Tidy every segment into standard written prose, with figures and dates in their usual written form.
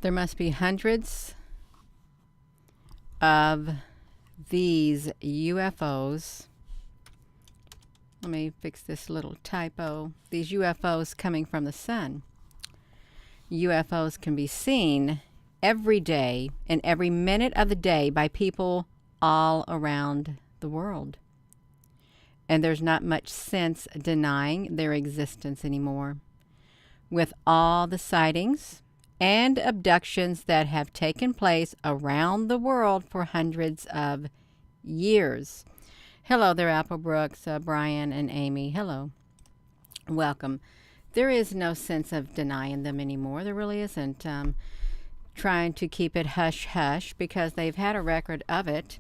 There must be hundreds of these UFOs. Let me fix this little typo. These UFOs coming from the sun. UFOs can be seen every day and every minute of the day by people all around the world. And there's not much sense denying their existence anymore. With all the sightings and abductions that have taken place around the world for hundreds of years. Hello there, Applebrooks, Brian, and Amy. Hello. Welcome. There is no sense of denying them anymore. There really isn't. Trying to keep it hush-hush because they've had a record of it.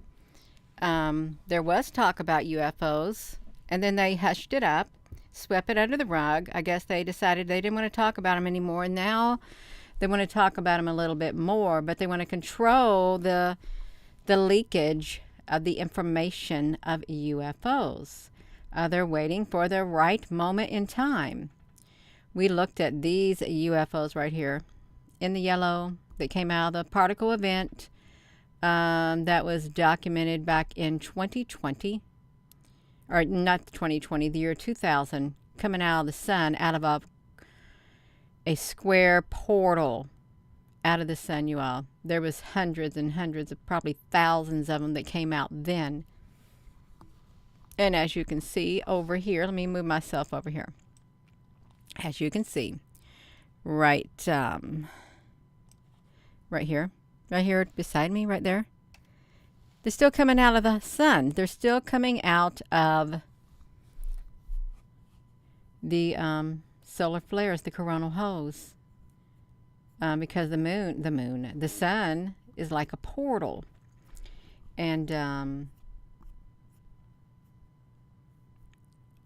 There was talk about UFOs, and then they hushed it up, swept it under the rug. I guess they decided they didn't want to talk about them anymore, and now they want to talk about them a little bit more, but they want to control the leakage of the information of UFOs. They're waiting for the right moment in time. We looked at these UFOs right here in the yellow that came out of the particle event that was documented back in 2020, or not 2020, the year 2000, coming out of the sun, out of a square portal out of the sun, you all. There was hundreds and hundreds of, probably thousands of them that came out then. And as you can see over here, let me move myself over here. As you can see, right here beside me, right there. They're still coming out of the sun. They're still coming out of the solar flares, the coronal holes. Because the sun is like a portal. And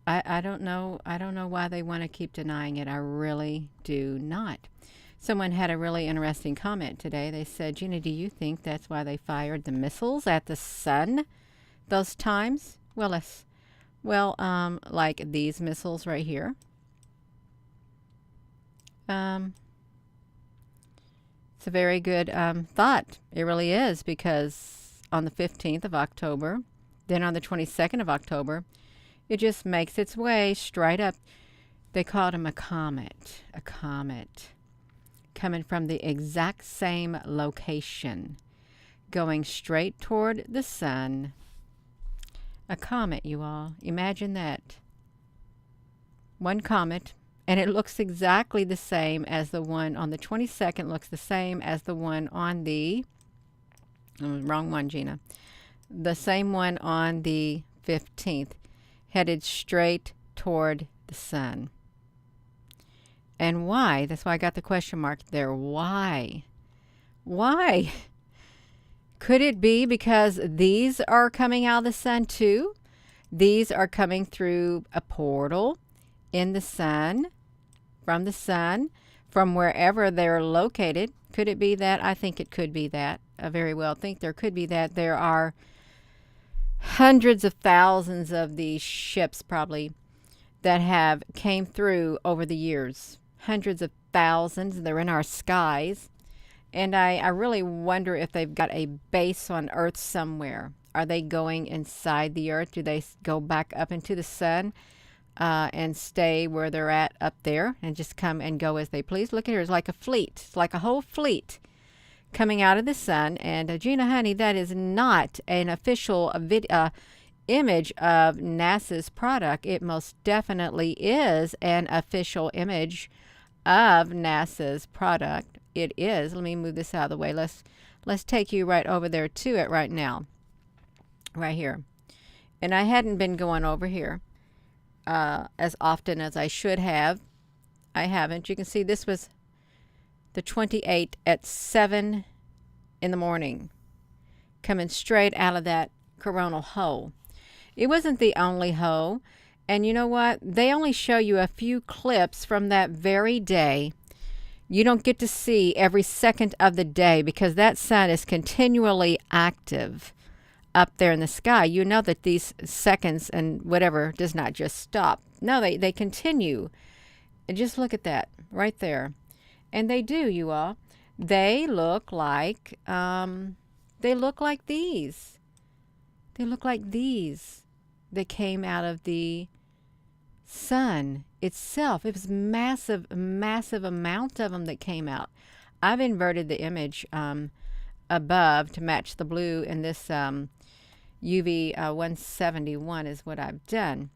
I don't know why they want to keep denying it. I really do not. Someone had a really interesting comment today. They said, Gina, do you think that's why they fired the missiles at the sun those times? Well, like these missiles right here. It's a very good thought. It really is, because on the 15th of October, then on the 22nd of October, it just makes its way straight up. They called him a comet coming from the exact same location, going straight toward the sun. A comet, you all. Imagine that. One comet. And it looks exactly the same as the one on the 22nd, looks the same as the one on the, wrong one, Gina. The same one on the 15th, headed straight toward the sun. And why? That's why I got the question mark there. Why? Why? Could it be because these are coming out of the sun too? These are coming through a portal in the sun. From the sun, from wherever they're located. Could it be that? I think it could be that. I very well think there could be that. There are hundreds of thousands of these ships probably that have came through over the years. Hundreds of thousands. They're in our skies. And I really wonder if they've got a base on Earth somewhere. Are they going inside the Earth? Do they go back up into the sun? And stay where they're at up there and just come and go as they please. Look at here, it's like a fleet. It's like a whole fleet coming out of the sun. And Gina, honey, that is not an official image of NASA's product. It most definitely is an official image of NASA's product. It is. Let me move this out of the way. Let's take you right over there to it right now. Right here. And I hadn't been going over here as often as I should have. I haven't. You can see this was the 28th at 7 in the morning, coming straight out of that coronal hole. It wasn't the only hole. And you know what? They only show you a few clips from that very day. You don't get to see every second of the day because that sun is continually active up there in the sky. You know that these seconds and whatever does not just stop. No, they continue. And just look at that right there. And they do, you all. They look like these. They look like these that came out of the sun itself. It was massive, massive amount of them that came out. I've inverted the image above to match the blue, and this UV 171 is what I've done.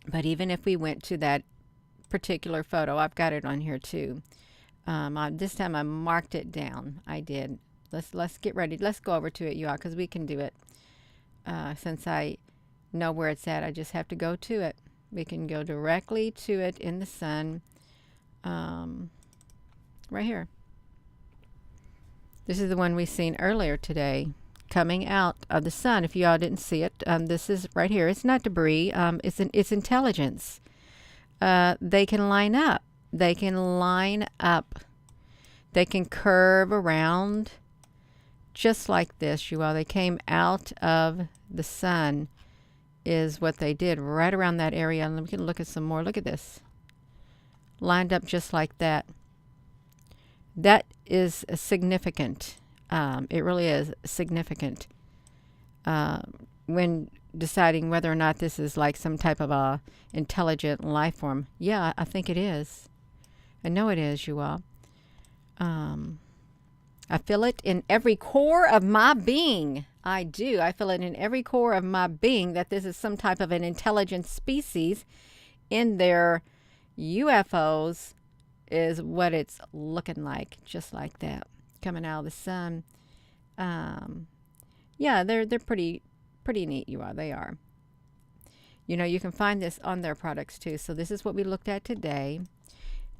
But even if we went to that particular photo, I've got it on here too. This time I marked it down. I did. Let's get ready. Let's go over to it, y'all, because we can do it. Since I know where it's at, I just have to go to it. We can go directly to it in the sun. Right here. This is the one we seen earlier today, coming out of the sun. If y'all didn't see it, this is right here. It's not debris. It's intelligence. They can line up. They can line up. They can curve around just like this, you all. They came out of the sun is what they did right around that area. And we can look at some more. Look at this. Lined up just like that. That is significant. It really is significant when deciding whether or not this is like some type of a intelligent life form. Yeah, I think it is. I know it is, you all. I feel it in every core of my being. I do. I feel it in every core of my being that this is some type of an intelligent species in their UFOs is what it's looking like, just like that, coming out of the sun. Yeah, they're pretty neat, you are. They are. You know, you can find this on their products too. So this is what we looked at today.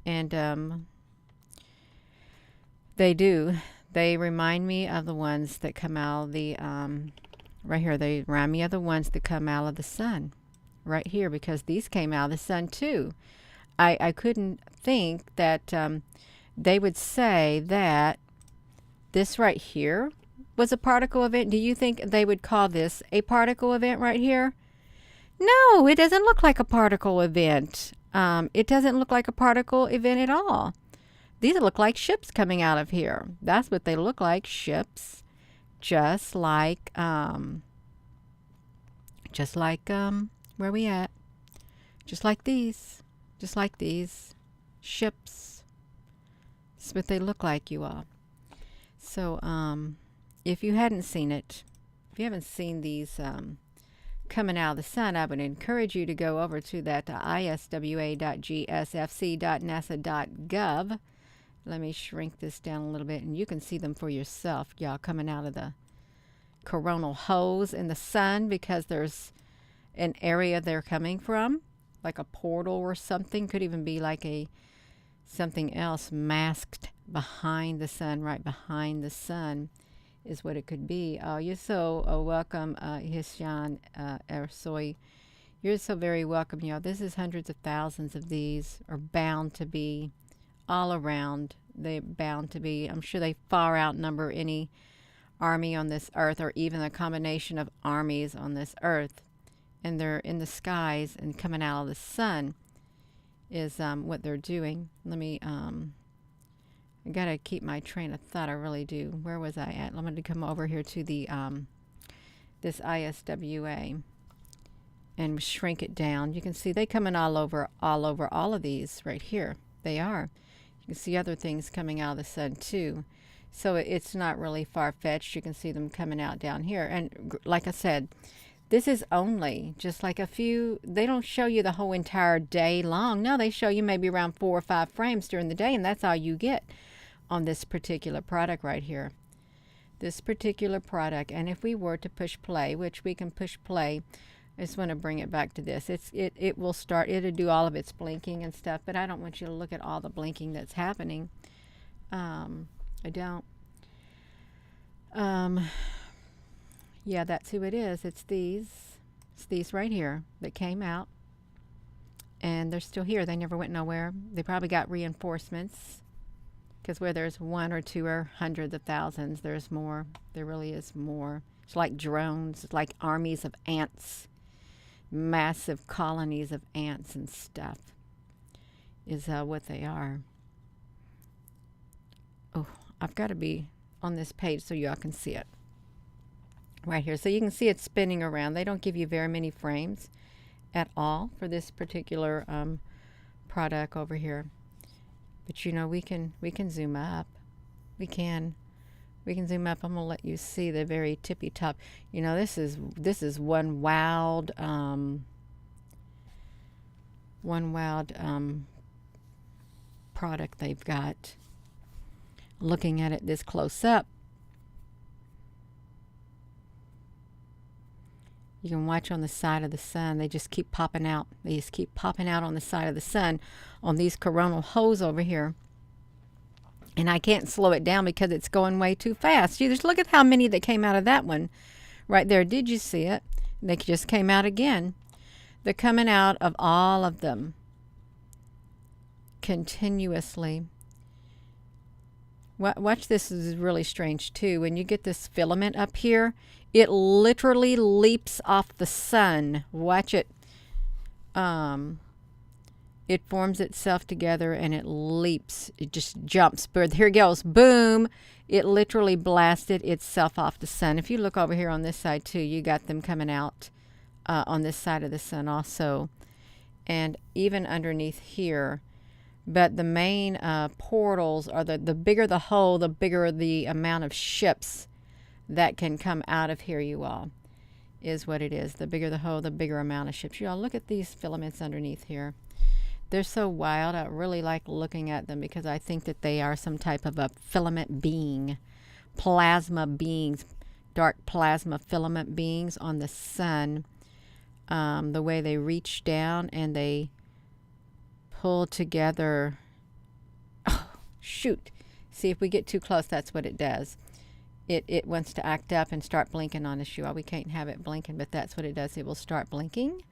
And they do. They remind me of the ones that come out of the, right here, they remind me of the ones that come out of the sun. Right here, because these came out of the sun too. I couldn't think that they would say that this right here was a particle event. Do you think they would call this a particle event right here? No, it doesn't look like a particle event. It doesn't look like a particle event at all. These look like ships coming out of here. That's what they look like, ships. Just like where we at? Just like these. Just like these ships. That's what they look like, you all. So, if you hadn't seen it, if you haven't seen these coming out of the sun, I would encourage you to go over to that iswa.gsfc.nasa.gov. Let me shrink this down a little bit, and you can see them for yourself, y'all, coming out of the coronal hose in the sun, because there's an area they're coming from, like a portal or something. Could even be like something else masked behind the sun, right behind the sun is what it could be. Oh, you're so welcome, Hishan Ersoy. You're so very welcome, y'all. This is hundreds of thousands of these are bound to be all around. They're bound to be. I'm sure they far outnumber any army on this earth, or even a combination of armies on this earth. And they're in the skies and coming out of the sun is what they're doing. Let me, I gotta keep my train of thought. I really do. Where was I at? I'm going to come over here to the, this ISWA and shrink it down. You can see they coming all over all of these right here. They are. You can see other things coming out of the sun too. So it's not really far-fetched. You can see them coming out down here. And like I said, this is only just like a few. They don't show you the whole entire day long. No, they show you maybe around 4 or 5 frames during the day, and that's all you get on this particular product right here. This particular product. And if we were to push play, which we can push play, I just want to bring it back to this. It will start. It'll do all of its blinking and stuff, but I don't want you to look at all the blinking that's happening. I don't. Yeah, that's who it is. It's these right here that came out, and they're still here. They never went nowhere. They probably got reinforcements, because where there's 1 or 2 or hundreds of thousands, there's more. There really is more. It's like drones. It's like armies of ants, massive colonies of ants and stuff is what they are. Oh, I've got to be on this page so y'all can see it. Right here. So you can see it spinning around. They don't give you very many frames at all for this particular product over here. But you know, we can zoom up. We can zoom up. I'm gonna let you see the very tippy top. You know, this is one wild product they've got. Looking at it this close up, you can watch on the side of the sun. They just keep popping out. They just keep popping out on the side of the sun on these coronal holes over here. And I can't slow it down because it's going way too fast. You just look at how many that came out of that one right there. Did you see it? They just came out again. They're coming out of all of them continuously. Watch, this is really strange too. When you get this filament up here, it literally leaps off the sun. Watch it. It forms itself together and it leaps. It just jumps. But here it goes. Boom. It literally blasted itself off the sun. If you look over here on this side too, you got them coming out on this side of the sun also. And even underneath here. But the main portals are the bigger the hole, the bigger the amount of ships that can come out of here, you all, is what it is. The bigger the hole, the bigger amount of ships. You all, look at these filaments underneath here. They're so wild. I really like looking at them because I think that they are some type of a filament being, plasma beings, dark plasma filament beings on the sun. The way they reach down and they pull together. Oh, shoot. See, if we get too close, that's what it does. It wants to act up and start blinking on us, you all. We can't have it blinking, but that's what it does. It will start blinking.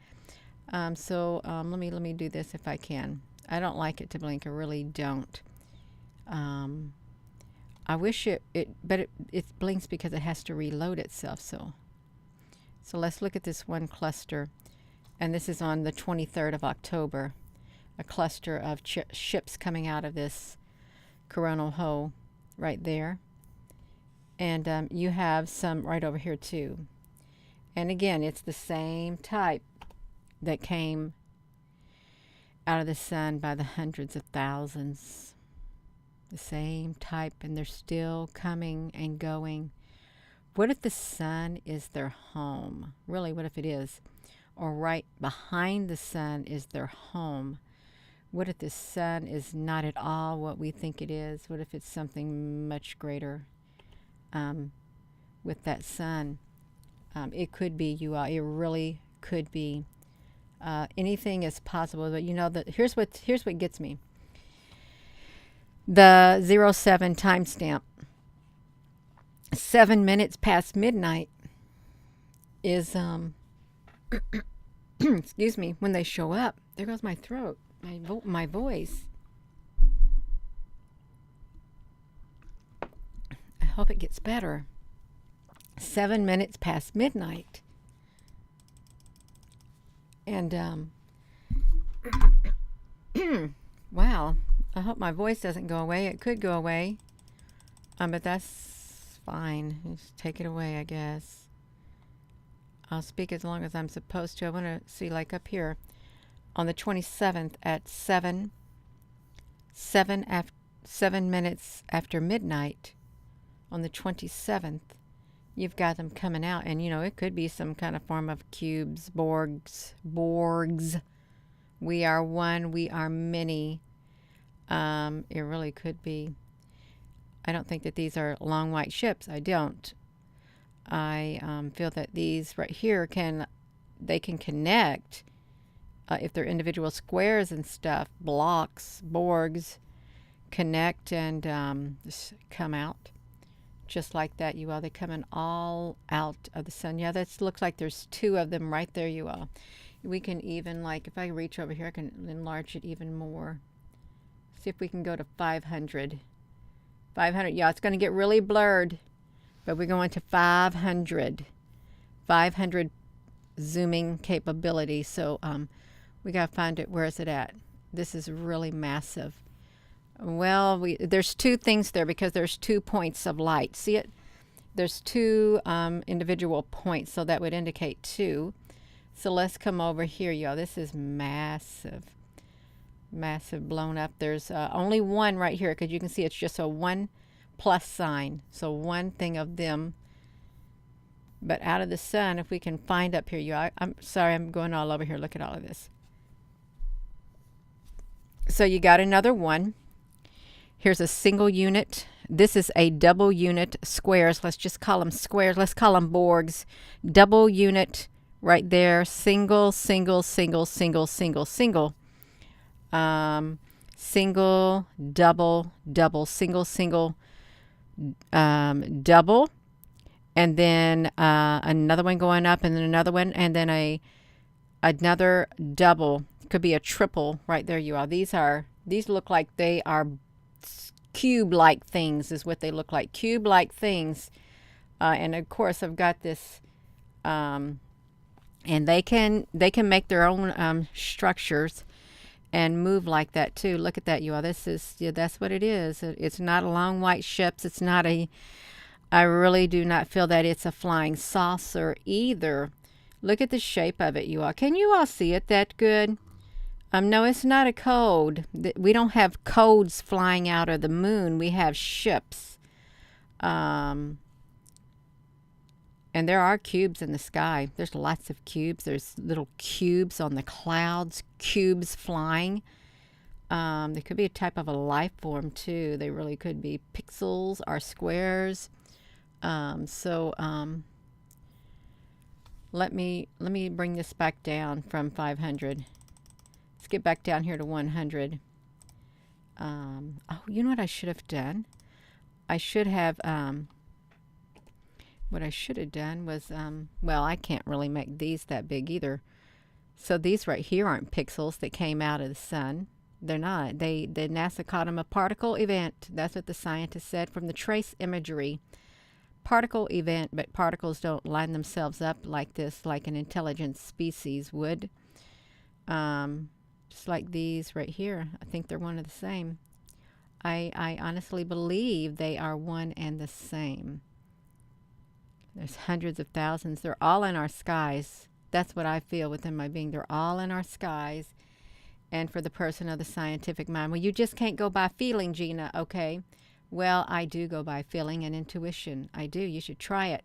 Let me do this if I can. I don't like it to blink. I really don't. I wish it blinks because it has to reload itself. So let's look at this one cluster, and this is on the 23rd of October. A cluster of ships coming out of this coronal hole right there. And you have some right over here too. And again, it's the same type that came out of the sun by the hundreds of thousands. The same type, and they're still coming and going. What if the sun is their home? Really, what if it is? Or right behind the sun is their home? What if the sun is not at all what we think it is? What if it's something much greater with that sun? It could be, you all. It really could be. Anything is possible. But you know, here's what gets me. The 07 timestamp. 7 minutes past midnight is excuse me, when they show up. There goes my throat. My voice. I hope it gets better. 7 minutes past midnight. And wow. I hope my voice doesn't go away. It could go away. But that's fine. Just take it away, I guess. I'll speak as long as I'm supposed to. I want to see, like up here on the 27th at 7 minutes after midnight on the 27th, you've got them coming out. And, you know, it could be some kind of form of cubes, Borgs. We are one, we are many. It really could be. I don't think that these are long white ships. I don't. I feel that these right here can connect if they're individual squares and stuff, blocks, Borgs, connect and just come out just like that, you all. They're coming all out of the sun. Yeah, that looks like there's two of them right there, you all. We can even, like, if I reach over here, I can enlarge it even more. See if we can go to 500. 500. Yeah, it's going to get really blurred, but we're going to 500. 500 zooming capability. So we got to find it. Where is it at? This is really massive. Well, there's two things there because there's 2 points of light. See it? There's two individual points, so that would indicate two. So let's come over here, y'all. This is massive, massive blown up. There's only one right here because you can see it's just a 1 plus sign. So one thing of them. But out of the sun, if we can find up here, y'all. I'm sorry, I'm going all over here. Look at all of this. So you got another one. Here's a single unit. This is a double unit squares. Let's just call them squares. Let's call them Borgs. Double unit right there. Single, single, single, single, single, single. Single, double, double, single, single, double. And then another one going up, and then another one, and then another double. Could be a triple right there. You are. These look like they are cube-like things. Is what they look like. Cube-like things. And of course, I've got this. And they can make their own structures and move like that too. Look at that, you all. That's what it is. It's not a long white ships. It's not a. I really do not feel that it's a flying saucer either. Look at the shape of it, you all. Can you all see it that good? No, it's not a code. We don't have codes flying out of the moon. We have ships. And there are cubes in the sky. There's lots of cubes. There's little cubes on the clouds, cubes flying. They could be a type of a life form too. They really could be pixels or squares. Let me bring this back down from 500. Let's get back down here to 100. Oh, you know what I should have done? I should have, what I should have done was, well, I can't really make these that big either. So these right here aren't pixels that came out of the sun. They're not. The NASA called them a particle event. That's what the scientists said from the trace imagery. Particle event, but particles don't line themselves up like this, like an intelligent species would. Just like these right here. I think they're one and the same. I honestly believe they are one and the same. There's hundreds of thousands. They're all in our skies. That's what I feel within my being. They're all in our skies. And for the person of the scientific mind, well, you just can't go by feeling, Gina, okay? Well, I do go by feeling and intuition. I do. You should try it.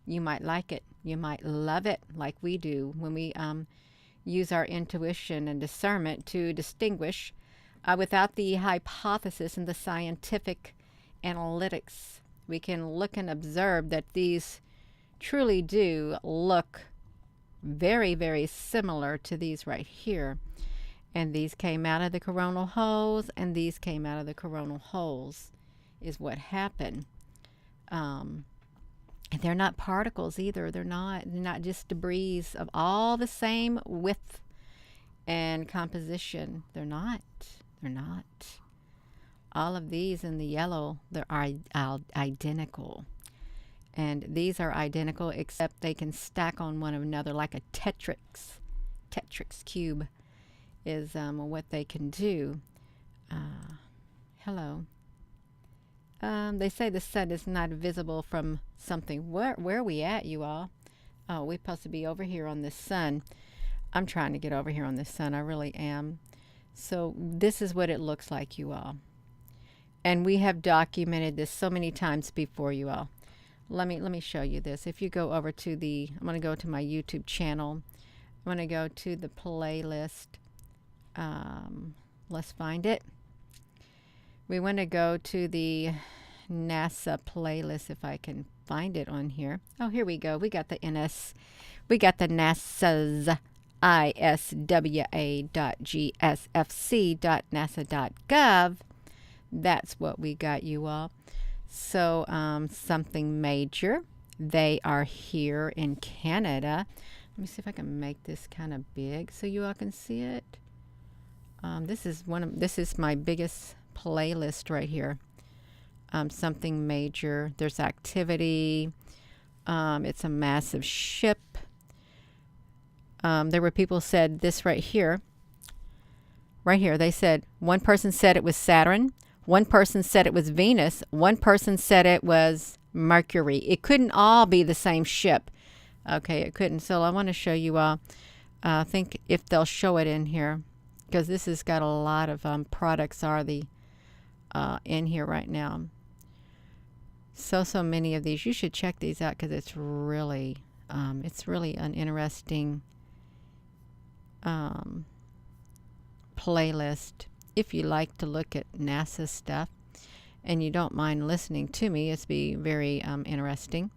You might like it. You might love it like we do when we use our intuition and discernment to distinguish without the hypothesis and the scientific analytics. We can look and observe that these truly do look very, very similar to these right here. And these came out of the coronal holes, and these came out of the coronal holes. Is what happened. And they're not particles either. They're not just debris of all the same width and composition. They're not. All of these in the yellow, they are identical. And these are identical except they can stack on one another like a Tetris cube is what they can do. Hello. They say the sun is not visible from something. Where are we at, you all? Oh, we're supposed to be over here on this sun. I'm trying to get over here on this sun. I really am. So this is what it looks like, you all. And we have documented this so many times before, you all. Let me show you this. If you go over to I'm going to go to my YouTube channel. I'm going to go to the playlist. Let's find it. We want to go to the NASA playlist if I can find it on here. Oh, here we go. We got the we got the NASA's iswa.gsfc.nasa.gov. That's what we got, you all. So something major. They are here in Canada. Let me see if I can make this kind of big so you all can see it. This is my biggest playlist right here. Something major. There's activity. It's a massive ship. There were people said this right here. They said one person said it was Saturn. One person said it was Venus. One person said it was Mercury. It couldn't all be the same ship. Okay, it couldn't. So I want to show you all. I think if they'll show it in here, because this has got a lot of products in here right now. So many of these. You should check these out because it's really an interesting playlist. If you like to look at NASA stuff and you don't mind listening to me, it's be very interesting.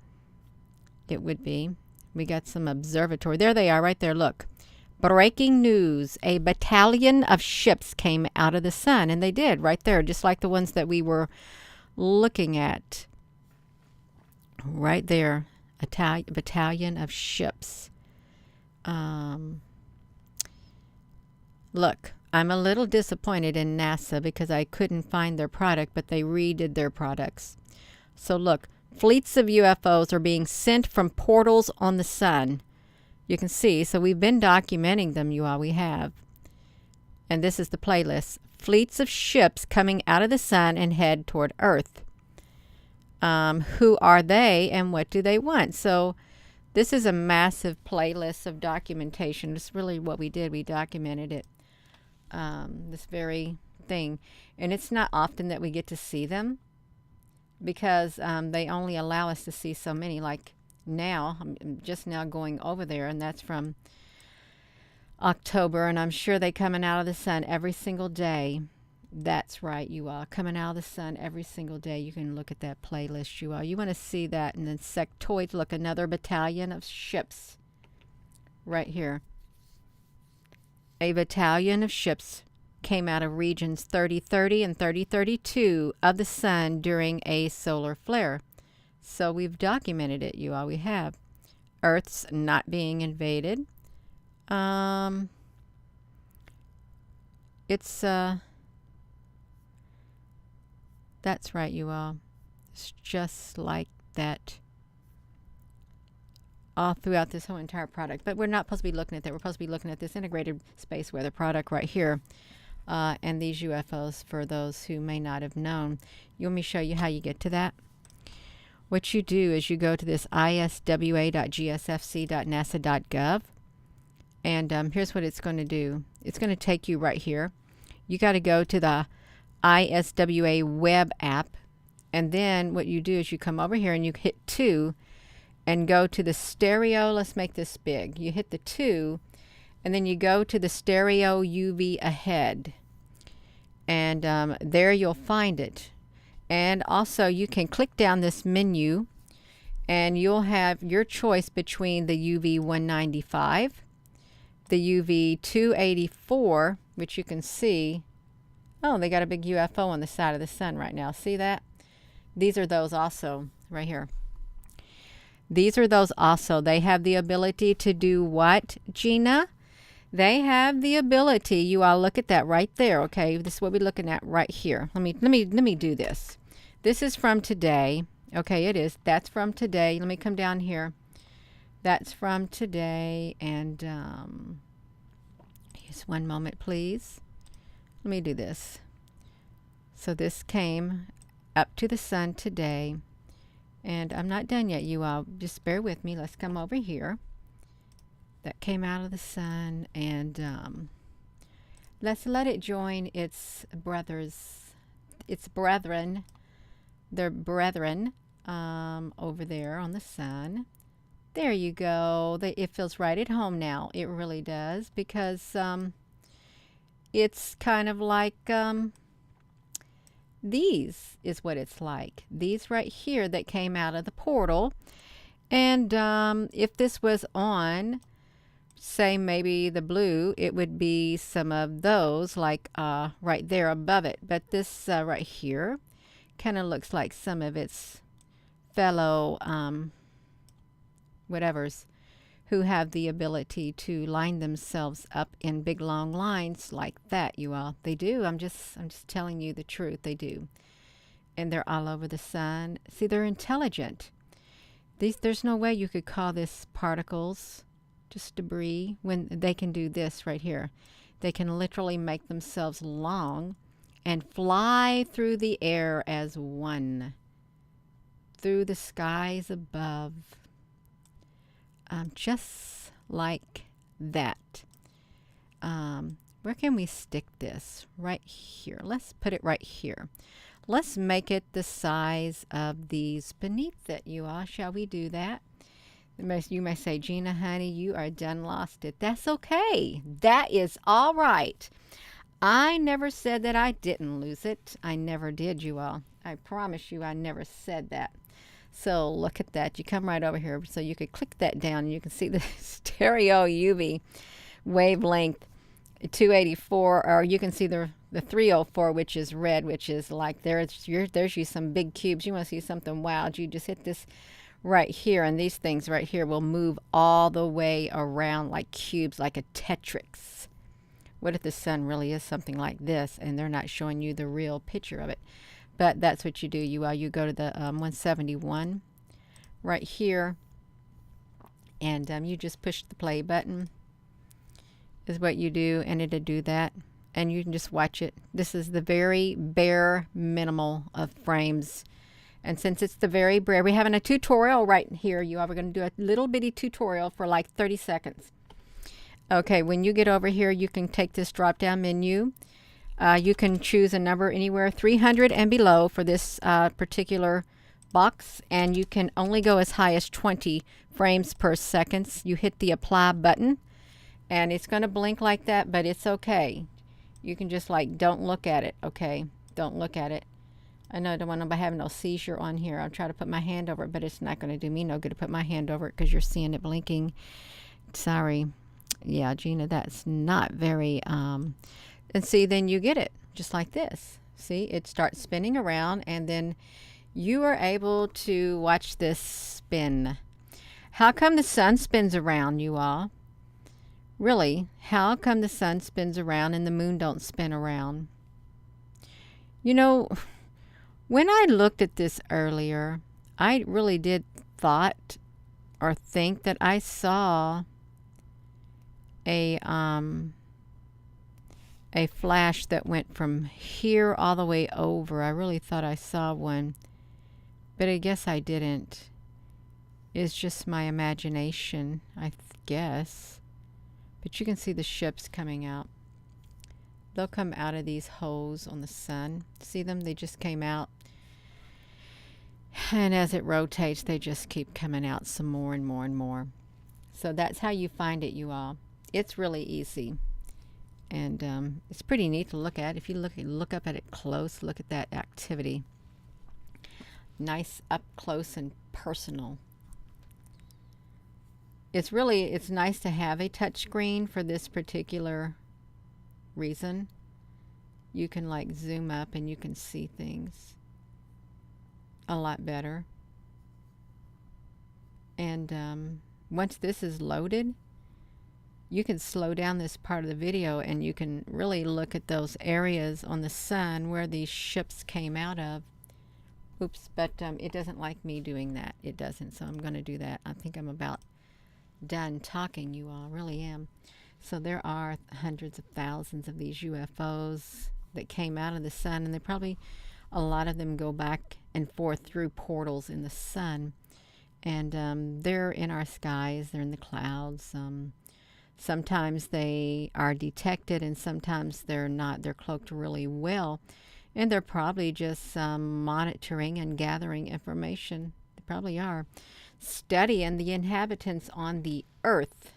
It would be. We got some observatory. There they are right there. Look. Breaking news. A battalion of ships came out of the sun. And they did right there, just like the ones that we were looking at. Right there. A battalion of ships. Look, I'm a little disappointed in NASA because I couldn't find their product, but they redid their products. So look, fleets of UFOs are being sent from portals on the sun. You can see, so we've been documenting them, you all, we have. And this is the playlist. Fleets of ships coming out of the sun and head toward Earth. Who are they and what do they want? So this is a massive playlist of documentation. It's really what we did. We documented it, this very thing. And it's not often that we get to see them because they only allow us to see so many. Like now, I'm just now going over there, and that's from October, and I'm sure they coming out of the sun every single day. That's right, you all. Coming out of the sun every single day. You can look at that playlist, you all. You want to see that. And then sectoids, look, another battalion of ships right here. A battalion of ships came out of regions 3030 and 3032 of the sun during a solar flare. So we've documented it, you all. We have. Earth's not being invaded. That's right, you all. It's just like that all throughout this whole entire product. But we're not supposed to be looking at that. We're supposed to be looking at this integrated space weather product right here. And these UFOs, for those who may not have known. You want me to show you how you get to that? What you do is you go to this iswa.gsfc.nasa.gov. And here's what it's going to do. It's going to take you right here. You got to go to the ISWA web app, and then what you do is you come over here and you hit 2 and go to the stereo. Let's make this big. You hit the 2 and then you go to the stereo UV ahead, and there you'll find it. And also you can click down this menu and you'll have your choice between the UV 195, the UV 284, which you can see. Oh, they got a big UFO on the side of the sun right now. See that? These are those also right here. These are those also. They have the ability to do what, Gina? They have the ability. You all look at that right there. Okay, this is what we're looking at right here. Let me do this. This is from today. Okay, it is. That's from today. Let me come down here. That's from today. And just one moment, please. Let me do this. So this came up to the sun today. And I'm not done yet, you all. Just bear with me. Let's come over here. That came out of the sun. And let's let it join its brothers. Its brethren. Their brethren over there on the sun. There you go. It feels right at home now. It really does. Because it's kind of like these is what it's like. These right here that came out of the portal. And if this was on, say maybe the blue, it would be some of those like right there above it. But this right here kind of looks like some of its fellow whatevers who have the ability to line themselves up in big long lines like that, you all. They do. I'm just telling you the truth. They do. And they're all over the sun. See, they're intelligent. There's no way you could call this particles, just debris, when they can do this right here. They can literally make themselves long and fly through the air as one, through the skies above, just like that. Where can we stick this? Right here. Let's put it right here. Let's make it the size of these beneath it, you all. Shall we do that? You may say, Gina, honey, you are done lost it. That's okay. That is all right. I never said that I didn't lose it. I never did, you all. I promise you I never said that. So look at that. You come right over here so you could click that down and you can see the stereo UV wavelength 284, or you can see the 304, which is red, which is like there's you some big cubes. You want to see something wild, you just hit this right here, and these things right here will move all the way around like cubes, like a Tetris. What if the sun really is something like this and they're not showing you the real picture of it? But that's what you do. You go to the 171 right here, and you just push the play button is what you do, and it'll do that, and you can just watch it. This is the very bare minimal of frames, and since it's the very bare, we're having a tutorial right here. We're going to do a little bitty tutorial for like 30 seconds. Okay, when you get over here, you can take this drop down menu. You can choose a number anywhere 300 and below for this particular box, and you can only go as high as 20 frames per second. You hit the apply button, and it's going to blink like that, but it's okay. You can just like, don't look at it, okay? Don't look at it. I know I don't want to have no seizure on here. I'll try to put my hand over it, but it's not going to do me no good to put my hand over it because you're seeing it blinking. Sorry. Yeah, Gina, that's not very, and see, then you get it just like this. See, it starts spinning around, and then you are able to watch this spin. How come the sun spins around, you all? Really, how come the sun spins around and the moon don't spin around? You know, when I looked at this earlier, I really did thought or think that I saw a flash that went from here all the way over. I really thought I saw one, but I guess I didn't. It's just my imagination, I guess. But you can see the ships coming out. They'll come out of these holes on the sun. See them? They just came out. And as it rotates, they just keep coming out some more and more and more. So that's how you find it, you all. It's really easy. And it's pretty neat to look at. If you look up at it close, look at that activity. Nice up close and personal. It's nice to have a touch screen for this particular reason. You can like zoom up and you can see things a lot better. And once this is loaded, you can slow down this part of the video and you can really look at those areas on the sun where these ships came out of. Oops, but it doesn't like me doing that. It doesn't, so I'm going to do that. I think I'm about done talking, you all. Really am. So there are hundreds of thousands of these UFOs that came out of the sun, and they probably, a lot of them go back and forth through portals in the sun, and they're in our skies, they're in the clouds. Sometimes they are detected and sometimes they're not. They're cloaked really well, and they're probably just monitoring and gathering information. They probably are studying the inhabitants on the earth.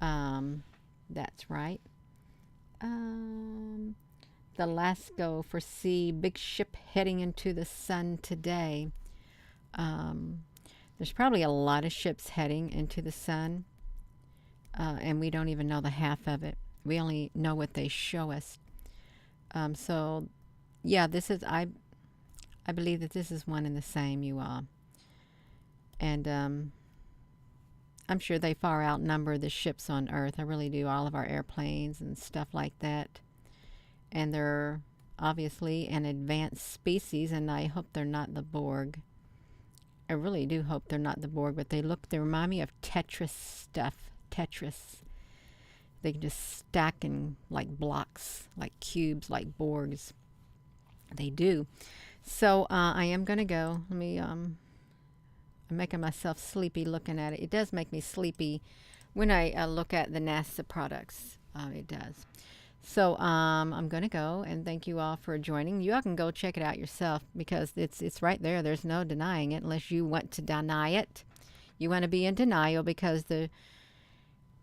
That's right. The Lasco foresee big ship heading into the sun today. There's probably a lot of ships heading into the sun, and we don't even know the half of it. We only know what they show us. So yeah, this is, I believe that this is one and the same, you all. And I'm sure they far outnumber the ships on Earth. I really do. All of our airplanes and stuff like that. And they're obviously an advanced species, and I hope they're not the Borg. I really do hope they're not the Borg, but they remind me of Tetris stuff. Tetris. They can just stack in like blocks, like cubes, like Borgs. They do. So I am going to go. Let me, I'm making myself sleepy looking at it. It does make me sleepy when I look at the NASA products. It does. So I'm going to go, and thank you all for joining. You all can go check it out yourself because it's right there. There's no denying it unless you want to deny it. You want to be in denial because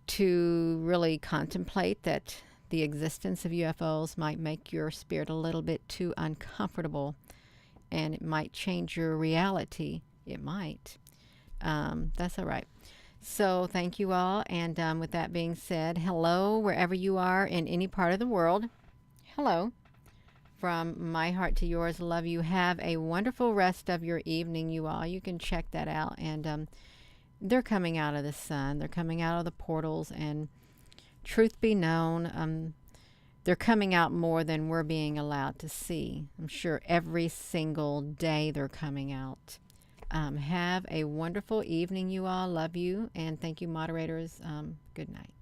to really contemplate that the existence of UFOs might make your spirit a little bit too uncomfortable, and it might change your reality. It might. That's all right. So thank you all. And with that being said, hello, wherever you are in any part of the world. Hello. From my heart to yours, love you. Have a wonderful rest of your evening, you all. You can check that out. And they're coming out of the sun. They're coming out of the portals. And truth be known, they're coming out more than we're being allowed to see. I'm sure every single day they're coming out. Have a wonderful evening, you all. Love you. And thank you, moderators. Good night.